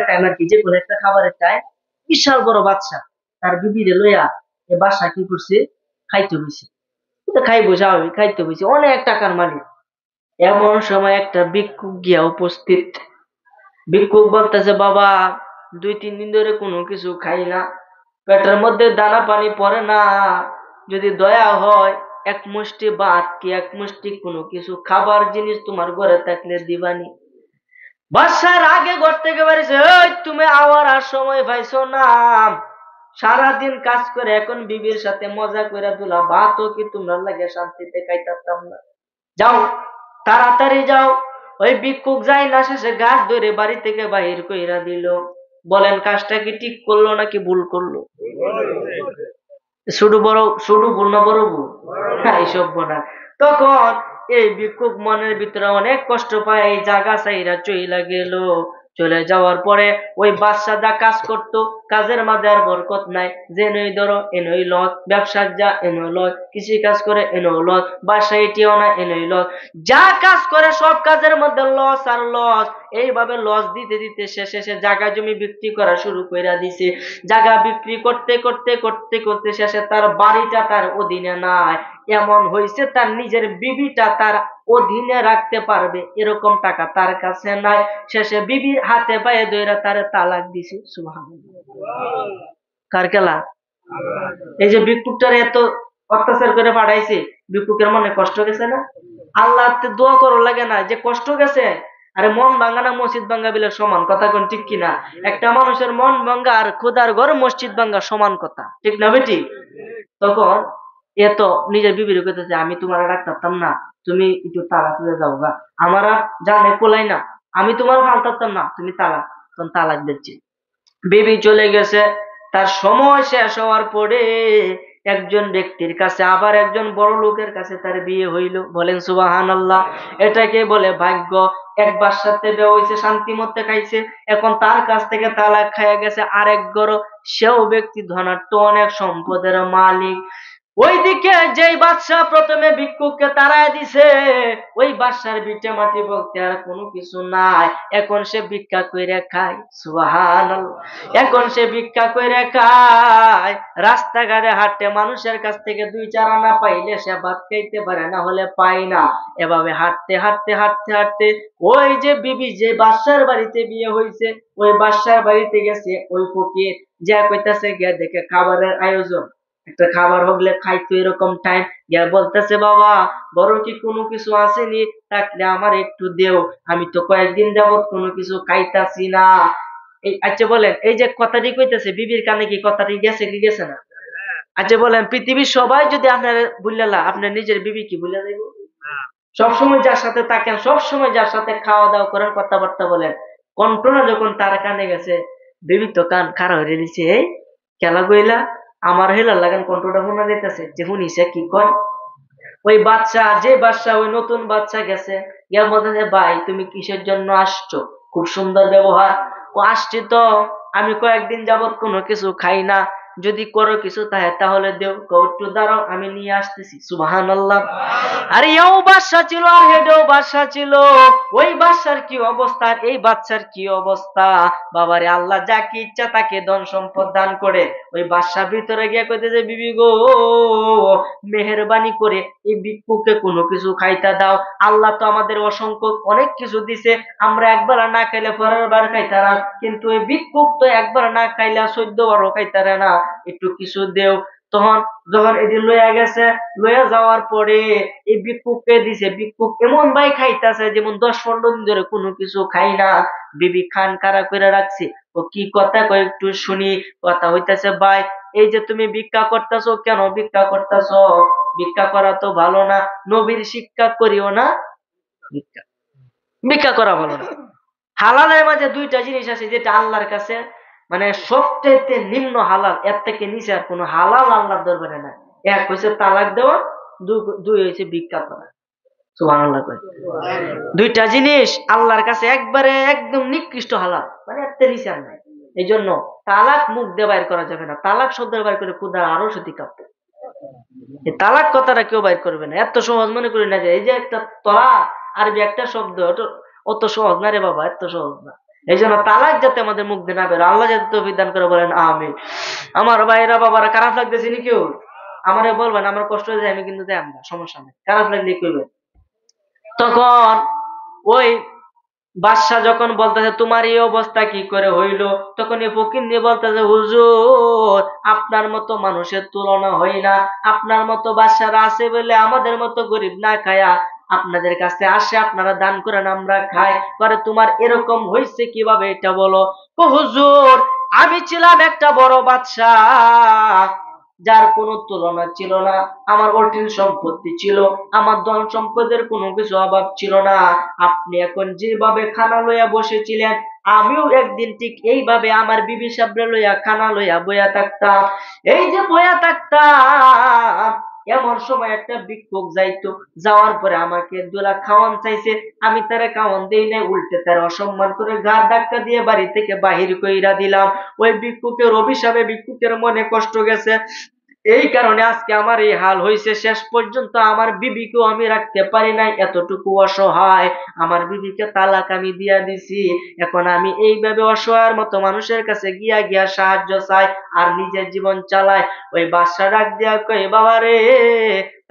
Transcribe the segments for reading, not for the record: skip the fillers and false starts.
Time আর কি, যে কোনো একটা খাবারের টাইম, বিশাল বড় বাচ্চা তার বিবিরে লইয়া এ বাসা কি করছে, খাইতে বসে। খাইবো স্বাভাবিক, খাইতে বসে, অনেক টাকার মালিক। এমন সময় একটা ভিক্ষুক গিয়া উপস্থিত। ভিক্ষুক বলতেছে, বাবা 2-3 দিন ধরে কোনো কিছু খাই না, পেটের মধ্যে দানা পানি পড়ে না, যদি দয়া হয় এক মুষ্টি ভাত কি এক মুষ্টি কোনো কিছু খাবার জিনিস তোমার ঘরে থাকলে দিবানি। বাসার আগে ঘর থেকে বাড়িছে, ওই তুমি আওয়ার আর সময় পাইছো না, সারাদিন কাজ করে এখন বিবির সাথে মজা করে দুলা ভাতও কি তোমরা লাগে শান্তিতে খাইতাম না, যাও তাড়াতাড়ি যাও। ওই ভিক্ষুক যাই না শেষে গাছ ধরে বাড়ি থেকে বাহির কইরা দিল। বলেন কাজটা কি ঠিক করলো নাকি ভুল করলো? ছোট ভুল না বড় ভুল? হ্যাঁ, এইসব বোনা। তখন এই ভিক্ষুক মনের ভিতরে অনেক কষ্ট পায়, এই জায়গা চাইরা চইলা গেল। চলে যাওয়ার পরে ওই বাদশা যা কাজ করতো, কাজের মাঝে আর বরকত নাই। যে নই ধরো এনই লস, ব্যবসার যা এনো লস, কৃষি কাজ করে এনো লস, বাসায় এটিও না এনই লস, যা কাজ করে সব কাজের মধ্যে লস আর লস। এইভাবে লস দিতে দিতে শেষে সে জায়গা জমি বিক্রি করা শুরু করে দিছে। জায়গা বিক্রি করতে করতে করতে করতে শেষে তার বাড়িটা তার অধীনে নাই, এমন হয়েছে তার নিজের বিবিটা তার অধীনে রাখতে পারবে এরকম টাকা তার কাছে নাই। শেষে বিবির হাতে পায়ে ধরে তারে তালাক দিছে। সুবহানাল্লাহ। কার খেলা? এই যে ভিক্ষুকটার এত অত্যাচার করে পাঠাইছে, ভিক্ষুকের মনে কষ্ট গেছে না? আল্লাহ দোয়া করো লাগে না যে কষ্ট গেছে? আরে মন ভাঙ্গা না মসজিদ ভাঙ্গা বিলে সমান, কথা কোন ঠিক কিনা? একটা মানুষের মন ভাঙ্গা আর খোদার ঘর মসজিদ ভাঙ্গা সমান কথা, ঠিক না বেটি? তখন এত নিজের বিবির কইতেছে, আমি তোমার রাখতাম না, তুমি একটু তালাক হয়ে যাও গা, আমার আর জানে কোলাই না, আমি তোমার ফালতাম না, তুমি তালাক। তখন তালাক দিচ্ছি, বিবি চলে গেছে। তার সময় শেষ হওয়ার পরে একজন ব্যক্তির কাছে, আবার একজন বড় লোকের কাছে তার বিয়ে হইল। বলেন সুবহানাল্লাহ। এটাকে বলে ভাগ্য। একবার সাথে বিয়ে হইছে, শান্তি মতে খাইছে, এখন তার কাছ থেকে তালাক খাইয়া গেছে আরেক গরো, সেও ব্যক্তি ধনাঢ্য, অনেক সম্পদের মালিক। ওইদিকে যেই বাদশা প্রথমে ভিক্ষুককে তাড়ায় দিছে, ওই বাদশার ভিটে মাটি বলতে আর কোনো কিছু নাই, এখন সে ভিক্ষা কইরা খায়। সুবহানাল্লাহ। এখন সে ভিক্ষা কইরা খায়, রাস্তাঘাটে হাঁটে, মানুষের কাছ থেকে 2-4 আনা পাইলে সে ভাত খাইতে পারে, না হলে পায় না। এভাবে হাঁটতে হাঁটতে হাঁটতে হাঁটতে ওই যে বিবি যে বাদশার বাড়িতে বিয়ে হইছে, ওই বাদশার বাড়িতে গেছে। ওই ফকির যা কইতাছে গিয়া দেখে খাবারের আয়োজন, একটা খাবার হগলে খাইতো এরকম টাইম, গিয়া বলতেছে, বাবা বড় কি কোনো কিছু আসেনি, থাকলে আমার একটু দেও, আমি তো কয়েকদিন যাবত কোনো কিছু খাইতাছি না। এই আচ্ছা বলেন, এই যে কথাটি কইতেছে বিবির কানে কি কথাটি গেছে কি গেছে না? আচ্ছা বলেন, পৃথিবীর সবাই যদি আপনার বুঝলা, আপনার নিজের বিবি কি বুঝলা যাইব? সবসময় যার সাথে থাকেন, সবসময় যার সাথে খাওয়া দাওয়া করেন, কথাবার্তা বলেন, কণ্ঠনা যখন তার কানে গেছে, বিবি তো কান খারাপ হয়ে দিচ্ছে, এই খেলা গইলা আমার হেলা লাগান কণ্ঠটা শোনা যেতেছে যে শুনিছে কি কয়। ওই বাচ্চা, যে বাচ্চা ওই নতুন বাচ্চা গেছে, গিয়া বলতেছে, ভাই তুমি কিসের জন্য আসছো? খুব সুন্দর ব্যবহার। ও আসছি তো, আমি কয়েকদিন যাবত কোনো কিছু খাই না, যদি করো কিছু তাহলে দেও। একটু দাঁড়াও, আমি নিয়ে আসতেছি। সুবহানাল্লাহ। আর এও বাদশা ছিল আর হেডেও বাদশা ছিল। ওই বাদশার কি অবস্থা আর এই বাচ্চার কি অবস্থা! বাবারে, আল্লাহ যাকে ইচ্ছা তাকে ধন সম্পদ দান করে। ওই বাদশা ভিতরে গিয়ে কইতেছে, বিবি গো, মেহেরবানি করে এই ভিক্ষুককে কোনো কিছু খাইতে দাও, আল্লাহ তো আমাদের অসংখ্য অনেক কিছু দিছে, আমরা একবার না খাইলে পরের বার খাইতারা, কিন্তু এই ভিক্ষুক তো একবার না খাইলে 14 বারও খাইতারে না, একটু কিছু দেও। তখন যখন এটি লইয়া গেছে, লইয়া যাওয়ার পরে এই ভিক্ষুককে দিছে। ভিক্ষুক এমন ভাই খাইতেছে যেমন 10-15 দিন ধরে কোনো কিছু খাই না। বিবি খান কারা করে রাখছে। ও কি কথা কয় একটু শুনি। কথা হইতেছে, ভাই এই যে তুমি ভিক্ষা করতেছো, কেন ভিক্ষা করতেছো? ভিক্ষা করা তো ভালো না, নবীর শিক্ষা করিও না ভিক্ষা, ভিক্ষা করা ভালো না। হালালের মাঝে 2টা জিনিস আছে যেটা আল্লাহর কাছে মানে সবচাইতে নিম্ন হালাল, এর থেকে নিচে আর কোনো হালাল আল্লাহর দরবারে না। এক হইছে তালাক দেওয়া, দুই হইছে ভিক্ষা করা। সুবহানাল্লাহ কয়। 2টা জিনিস আল্লাহর কাছে একবারে একদম নিকৃষ্ট হালাল, মানে এর থেকে নিচে আর নাই। এই জন্য তালাক মুখ দিয়ে বাইর করা যাবে না। তালাক শব্দ বাইর করে খুদার আরো সতী কাঁপবে। এই তালাক কথাটা কেউ বাইর করবে না, এত সহজ মনে করি না যে এই যে একটা তলাক, আরবি একটা শব্দ, অত সহজ না রে বাবা, এত সহজ না। এই জন্য তালাক যাতে আমাদের মুখ দিয়ে না বেরো, আল্লাহ যাতে তৌফিক দান করে, বলেন আমিন। আমার ভাইরা বাবারা, খারাপ লাগতেছে নি কেউ? আমারে বলবেন, আমার কষ্ট হয়ে যায়, আমি কিন্তু দেয় না, সমস্যা নেই, খারাপ লাগলে কইবেন। তখন ওই বাদশাহ যখন বলতেছে তোমার এই অবস্থা কি করে হইল, তখন এই ফকির নিয়ে বলতেছে হুজুর আপনার মতো মানুষের তুলনা হয় না, আপনার মতো বাদশারা আছে বলে আমাদের মতো গরিব না খায়া আপনাদের কাছে আসে, আপনারা দান করেন আমরা খাই, পরে তোমার এরকম হয়েছে কিভাবে এটা বলো। ও হুজুর আমি ছিলাম একটা বড় বাদশাহ, যার কোনো তুলনা ছিল না, আমার অর্থিন সম্পত্তি ছিল, আমার ধন সম্পদের কোনো কিছু অভাব ছিল না। আপনি এখন যেভাবে খানা লইয়া বসেছিলেন, আমিও একদিন ঠিক এইভাবে আমার বিবি সাবরে লইয়া খানা লইয়া বইয়া থাকতাম। এই যে বইয়া থাকতাম, এমন সময় একটা ভিক্ষুক যাইতো, যাওয়ার পরে আমাকে দুলা খাওয়ান চাইছে, আমি তারে খাওয়ান দেই নাই, উল্টে তার অসম্মান করে ঘাড় ধাক্কা দিয়ে বাড়ি থেকে বাহির কইরা দিলাম। ওই ভিক্ষুকের অভিশাপে ভিক্ষুকের মনে কষ্ট গেছে, এই কারণে আজকে আমার এই হাল হয়েছে। শেষ পর্যন্ত আমার বিবিকেও আমি রাখতে পারি নাই, এতটুকু অসহায়, আমার বিবিকে তালাক আমি দিয়া দিছি। এখন আমি এইভাবে অসহায়ের মতো মানুষের কাছে গিয়া গিয়া সাহায্য চাই আর নিজের জীবন চালাই। ওই বাদশা ডাক দিয়া কই বাবা রে,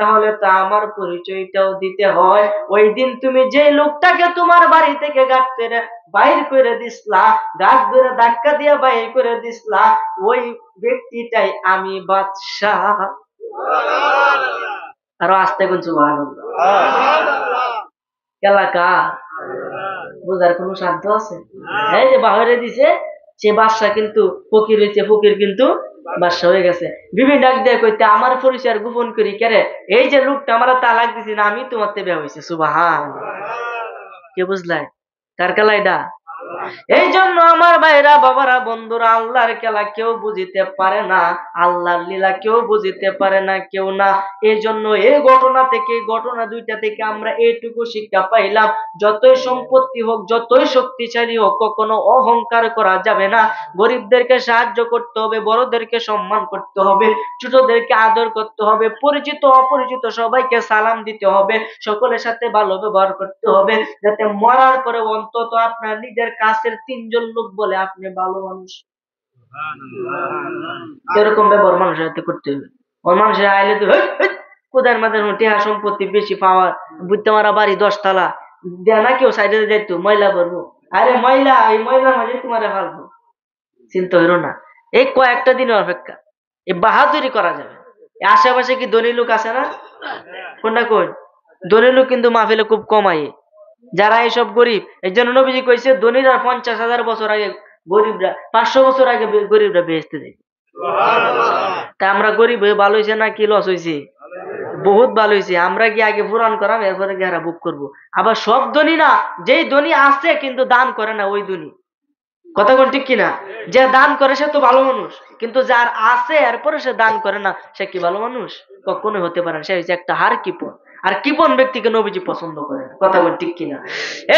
তাহলে তো আমার পরিচয়টাও দিতে হয়। ওই দিন তুমি যে লোকটাকে তোমার বাড়ি থেকে গাছ করে বাইর করে দিসলা, গাছ ধরে ধাক্কা দিয়ে বাইর করে দিসলা, ওই ব্যক্তিটাই আমি বাদশাহ। আরো আস্তে কোন সুবহানাল্লাহ। এলাকা বোঝার কোন সাধ্য আছে? এই যে বাহিরে দিছে সে বাদশা কিন্তু ফকির হয়েছে, ফকির কিন্তু বাদশা হয়ে গেছে। বিবি ডাক দিয়ে কইতে আমার পরিচয় গোপন করি কেরে, এই যে লোকটা আমরা তালাক দিছি না, আমি তোমার বিয়ে হয়েছে। সুবহানাল্লাহ। কে বুঝলাই কার খেলা এটা? এই জন্য আমার ভাইরা বাবারা বন্ধুরা, আল্লাহর খেলা কেউ বুঝিতে পারে না, আল্লাহর লীলা কেউ বুঝিতে পারে না, কেউ না। এই জন্য এই ঘটনা থেকে, ঘটনা দুইটা থেকে আমরা এইটুকু শিক্ষা পাইলাম, যতই সম্পত্তি হোক, যতই শক্তিশালী হোক, কখনো অহংকার করা যাবে না। গরিবদেরকে সাহায্য করতে হবে, বড়দেরকে সম্মান করতে হবে, ছোটদেরকে আদর করতে হবে, পরিচিত অপরিচিত সবাইকে সালাম দিতে হবে, সকলের সাথে ভালো ব্যবহার করতে হবে, যাতে মরার পরে অন্তত আপনার নিজের কাছের 3 জন লোক বলে আপনি ভালো মানুষ। এরকম ব্যবহার মানুষের সাথে করতে হবে। ওর মানুষের আইলে তো কোদার মাঝে টেহা সম্পত্তি বেশি পাওয়ার, বুঝতে মারা বাড়ি 10 তলা দেয় না, কেউ সাইডে যাইতো ময়লা ভরবো, আরে ময়লা, এই ময়লার মাঝে তোমার ফালবো, চিন্তা হইল না। এই কয়েকটা দিনের অপেক্ষা, এই বাহাদুরি করা যাবে। আশেপাশে কি ধনী লোক আছে না? কোনটা কোন ধনী লোক কিন্তু মাহফিলে খুব কমাই, যারা এইসব গরিব। এই জন্য নবীজি কইছে ধনীরা 50,000 বছর আগে, গরিবরা 500 বছর আগে গরিবরা বেহেশতে যায়। তা আমরা গরিব হয়ে ভালো হয়েছে না কি লস হয়েছে? বহুত ভালো হয়েছে। আমরা কি আগে পুরাণ করাম, এরপরে গিয়ে বুক করবো। আবার সব ধনী না, যেই ধনী আছে কিন্তু দান করে না, ওই ধনী। কথা কোন ঠিক কিনা? যে দান করে সে তো ভালো মানুষ, কিন্তু যার আছে এরপরে সে দান করে না, সে কি ভালো মানুষ? কখনো হতে পারে না, সে হচ্ছে একটা হার কিপন। আর কিপন ব্যক্তিকে নবীজি পছন্দ করে। কথা কোন ঠিক কিনা?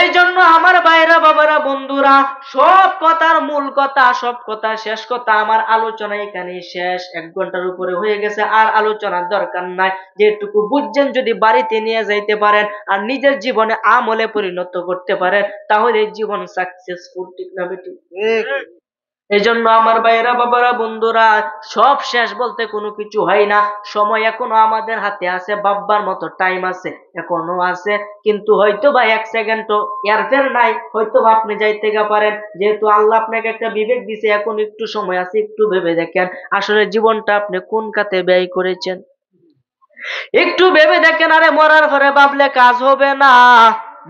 এই জন্য আমার ভাইরা বাবারা বন্ধুরা, সব কথার মূল কথা, সব কথা শেষ কথা, আমার আলোচনা এখানে শেষ। 1 ঘন্টার উপরে হয়ে গেছে, আর আলোচনার দরকার নাই। যেটুকু বুঝছেন যদি বাড়িতে নিয়ে যাইতে পারেন আর নিজের জীবনে আমলে পরিণত করতে পারেন, তাহলে জীবন সাকসেসফুল। ঠিক না বেটি? এই জন্য আমার ভাইয়েরা বাবারা বন্ধুরা, সব শেষ বলতে কোনো কিছু হয় না। সময় এখনো আমাদের হাতে আছে, ভাববার মতো টাইম আছে, এখনো আছে। কিন্তু হয়তো বা 1 সেকেন্ডও এর নাই, হয়তো আপনি যাইতে পারেন। যেহেতু আল্লাহ আপনাকে একটা বিবেক দিছে, এখন একটু সময় আছে, একটু ভেবে দেখেন আসলে জীবনটা আপনি কোন খাতে ব্যয় করেছেন। একটু ভেবে দেখেন। আরে মরার পরে ভাবলে কাজ হবে না,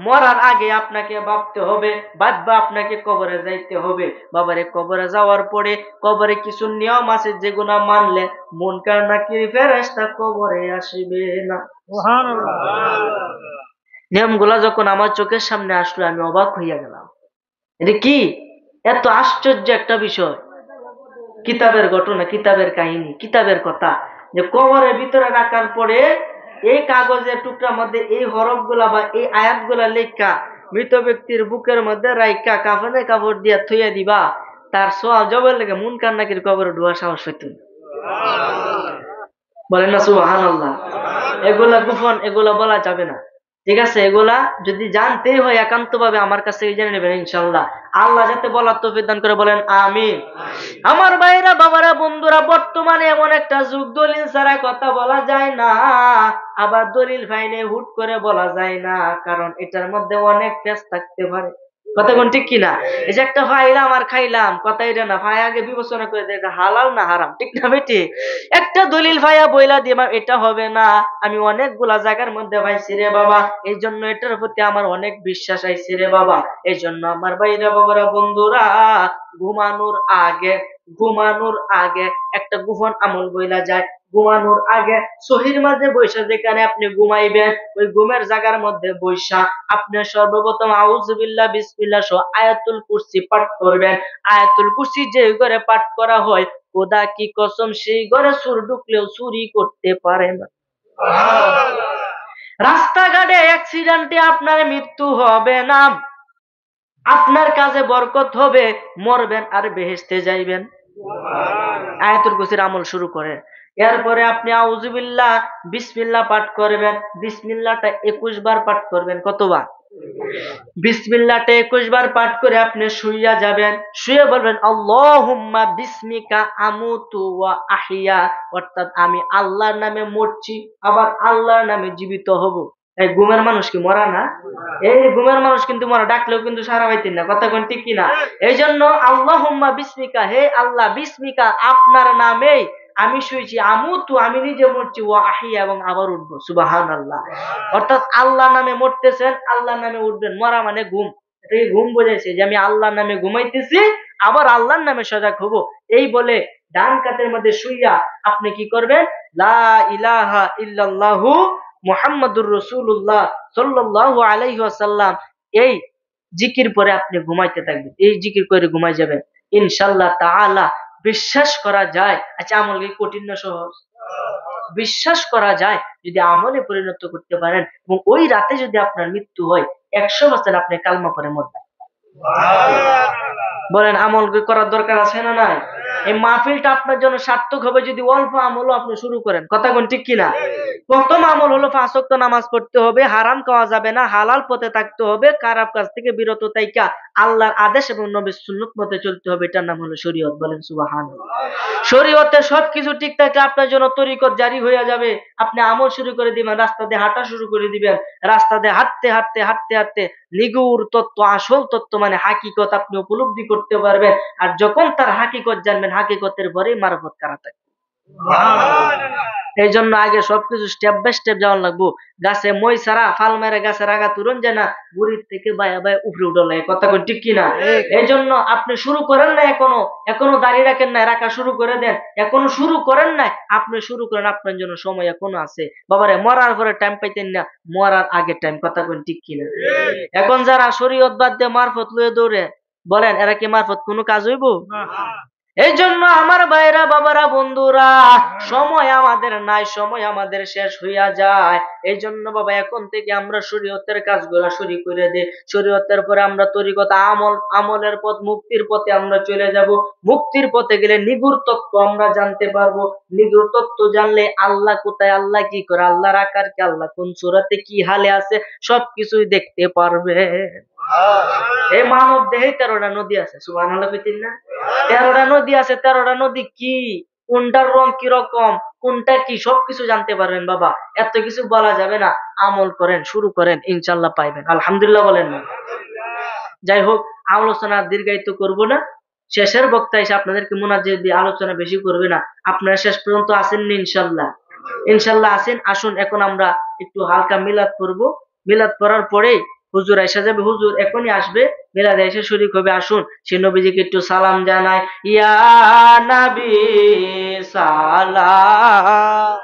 মরার আগে আপনাকে ভাবতে হবে, ভাববা আপনাকে কবরে যাইতে হবে। বাবারে কবরে যাওয়ার পরে কবরে কিছু নিয়ম আছে, যেগুলো মানলে মুনকার নাকির ফেরেশতা কবরে আসবে না। নিয়মগুলা যখন আমার চোখের সামনে আসলো, আমি অবাক হইয়া গেলাম। এটা কি এত আশ্চর্য একটা বিষয়! কিতাবের ঘটনা, কিতাবের কাহিনী, কিতাবের কথা, যে কবরের ভিতরে রাখার পরে এই কাগজের টুকরার মধ্যে এই হরফ গুলা বা এই আয়াত গুলা লেখা মৃত ব্যক্তির বুকের মধ্যে রাইকা কাফনে কাপড় দিয়া থইয়া দিবা, তার সোয়াল জবের লেগে মুনকার নাকির কবরে ঢোয়া সাহস হইত। বলেন না সুবহানাল্লাহ। এগুলা গোপন, এগুলা বলা যাবে না। ঠিক আছে, এগুলা যদি জানতেই হয় একান্ত ভাবে আমার কাছ থেকে জেনে নেবেন ইনশাল্লাহ। আল্লাহ যাতে বলার তৌফিক দান করে, বলেন আমিন। আমার ভাইরা, বাবারা, বন্ধুরা, বর্তমানে এমন একটা যুগ, দলিল ছাড়া কথা বলা যায় না, আবার দলিল ফাইনে হুট করে বলা যায় না, কারণ এটার মধ্যে অনেক পেঁচ থাকতে পারে। কথা কোন ঠিক কিনা? এই যে একটা ফাইলাম আর খাইলাম, কথা এটা না, ভাই আগে বিবেচনা করে দেখা হালাল না হারাম, ঠিক না বেটি? একটা দলিল ভাইয়া বইলা দিয়ে এটা হবে না, আমি অনেকগুলা জায়গার মধ্যে পাইছি রে বাবা, এই জন্য এটার প্রতি আমার অনেক বিশ্বাস আইছে রে বাবা। এই জন্য আমার ভাইরা, বাবারা, বন্ধুরা, ঘুমানোর আগে ঘুমানোর আগে একটা গোপন আমল বইলা যায়। ঘুমানোর আগে সহির মাঝে বৈশা, যেখানে আপনি ঘুমাইবেন ওই ঘুমের জায়গার মধ্যে বৈশা আপনি সর্বপ্রথম আউযুবিল্লাহ বিসমিল্লাহ সহ আয়াতুল কুরসি পাঠ করবেন। আয়াতুল কুরসি যে ঘরে পাঠ করা হয়, খোদা কি কসম, সেই ঘরে চোর ঢুকলেও চুরি করতে পারে না। রাস্তাঘাটে অ্যাক্সিডেন্টে আপনার মৃত্যু হবে না, আপনার কাজে বরকত হবে, মরবেন আর বেহেশতে যাইবেন। আয়াতুল কুরসির আমল শুরু করেন। এরপরে আপনি আউযুবিল্লাহ বিসমিল্লাহ পাঠ করবেন। বিসমিল্লাহটা 21 বার পাঠ করবেন। কতবার? বিসমিল্লাহটা 21 বার পাঠ করে আপনি শুইয়া যাবেন। শুয়ে বলবেন আল্লাহুম্মা বিসমিকা আমুতু ওয়া আহইয়া, অর্থাৎ আমি আল্লাহর নামে মরছি, আবার আল্লাহর নামে জীবিত হব। এই ঘুমের মানুষ কি মরা না? এই ঘুমের মানুষ কিন্তু মরা, ডাকলেও কিন্তু সাড়া পাইতেন না। কথা কোন ঠিক কিনা? এই জন্য আল্লাহুম্মা বিসমিকা, হে আল্লাহ, বিসমিকা আপনার নামেই আমি শুয়েছি, আমুতু আমি নিজে মরছি, ওয়া আহইয়া এবং আবার উঠবো। সুবহানাল্লাহ। অর্থাৎ আল্লাহর নামে মরতেছেন, আল্লাহর নামে উঠবেন। মরা মানে ঘুম, এটাই ঘুম বোঝাইছে যে আমি আল্লাহর নামে ঘুমাইতেছি, আবার আল্লাহর নামে সজাগ হব। এই বলে ডান কাতের মধ্যে শুইয়া আপনি কি করবেন? লা ইলাহা ইল্লাল্লাহু মুহাম্মাদুর রাসূলুল্লাহ সাল্লাল্লাহু আলাইহি ওয়াসাল্লাম, এই জিকির পরে আপনি ঘুমাইতে থাকবেন। এই জিকির করে ঘুমাই যাবেন ইনশাআল্লাহ তাআলা। বিশ্বাস করা যায়, আচ্ছা আমল কি কঠিন না সহজ? বিশ্বাস করা যায় যদি আমলে পরিণত করতে পারেন, এবং ওই রাতে যদি আপনার মৃত্যু হয় 100% আপনি কালমা পড়ে মরবেন। বলেন আমল করার দরকার আছে না নাই? এই মাহফিলটা আপনার জন্য সার্থক হবে যদি অল্প আমলও আপনি শুরু করেন। কথা কোন ঠিক কিনা? প্রথম আমল হলো 5 ওয়াক্ত নামাজ পড়তে হবে, হারাম খাওয়া যাবে না, হালাল পথে থাকতে হবে, খারাপ কাজ থেকে বিরত থাইকা আল্লাহর আদেশ এবং নবীর সুন্নাত মতে চলতে হবে। এটার নাম হলো শরীয়ত। বলেন সুবহানাল্লাহ। শরীয়তে সবকিছু ঠিক থাকলে আপনার জন্য তরিকত জারি হয়ে যাবে। আপনি আমল শুরু করে দিবেন, রাস্তা দিয়ে হাঁটা শুরু করে দিবেন, রাস্তা দিয়ে হাঁটতে হাঁটতে হাঁটতে হাঁটতে নিগুড় তত্ত্ব, আসল তত্ত্ব মানে হাকিকত আপনি উপলব্ধি করতে পারবেন। আর যখন তার হাকিকত জানবেন, হাকিকতের পরেই মারফত করা থাকে। এই জন্য আগে সবকিছু স্টেপ বাই স্টেপ যাওয়া লাগবো। গাছে মই ছাড়া ফাল মেরে গাছের আগা তুরন যায় না, গুড়ির থেকে বায়া বায়া উপরে উঠে লাগে। কথা কই ঠিক কিনা? এই জন্য আপনি শুরু করেন না, এখনো দাঁড়িয়ে রাখেন না, রাখা শুরু করে দেন। এখনো শুরু করেন নাই, আপনি শুরু করেন, আপনার জন্য সময় এখনো আছে। বাবারে মরার পরে টাইম পাইতেন না, মরার আগে টাইম। কথা কই ঠিক কিনা? এখন যারা শরীয়ত বাদ দিয়ে মারফত লয়ে দৌড়ে, বলেন এরা কি মারফত কোনো কাজ হইব? এই জন্য আমার ভাইরা, বাবারা, বন্ধুরা, সময় আমাদের নাই, সময় আমাদের শেষ হইয়া যায়। এই জন্য বাবা এখন থেকে আমরা শরীয়তের কাজগুলা শুরু করে দিই। শরীয়তের পরে আমরা তরিকত আমলের পথ, মুক্তির পথে আমরা চলে যাব। মুক্তির পথে গেলে নিগুড় তত্ত্ব আমরা জানতে পারবো। নিগুড় তত্ত্ব জানলে আল্লাহ কোথায়, আল্লাহ কি করে, আল্লাহর আকার কি, আল্লাহ কোন সূরাতে কি হালে আছে, সবকিছুই দেখতে পারবে। এই মানব দেহে 13টা নদী আছে। সুবহানাল্লাহ কইতেন না? 13টা নদী আছে। 13টা নদী কি, কোনটার রং কি রকম, কোনটা কি, সবকিছু জানতে পারবেন বাবা। এত কিছু বলা যাবে না। আমল করেন, শুরু করেন, ইনশাআল্লাহ পাইবেন। আলহামদুলিল্লাহ বলেন না? যাই হোক, আলোচনা দীর্ঘায়িত করব না। শেষের বক্তা এসে আপনাদেরকে মুনাজাত দিয়ে আলোচনা বেশি করবে না। আপনারা শেষ পর্যন্ত আসেননি ইনশাআল্লাহ? ইনশাআল্লাহ আসেন। আসুন এখন আমরা একটু হালকা মিলাদ করব। মিলাদ করার পরেই হুজুর আইসা যাবে। হুজুর এখনই আসবে, মিলাদে এসে শরীক হবে। আসুন সে নবীজিকে একটু সালাম জানাই। ইয়া নবী সালাম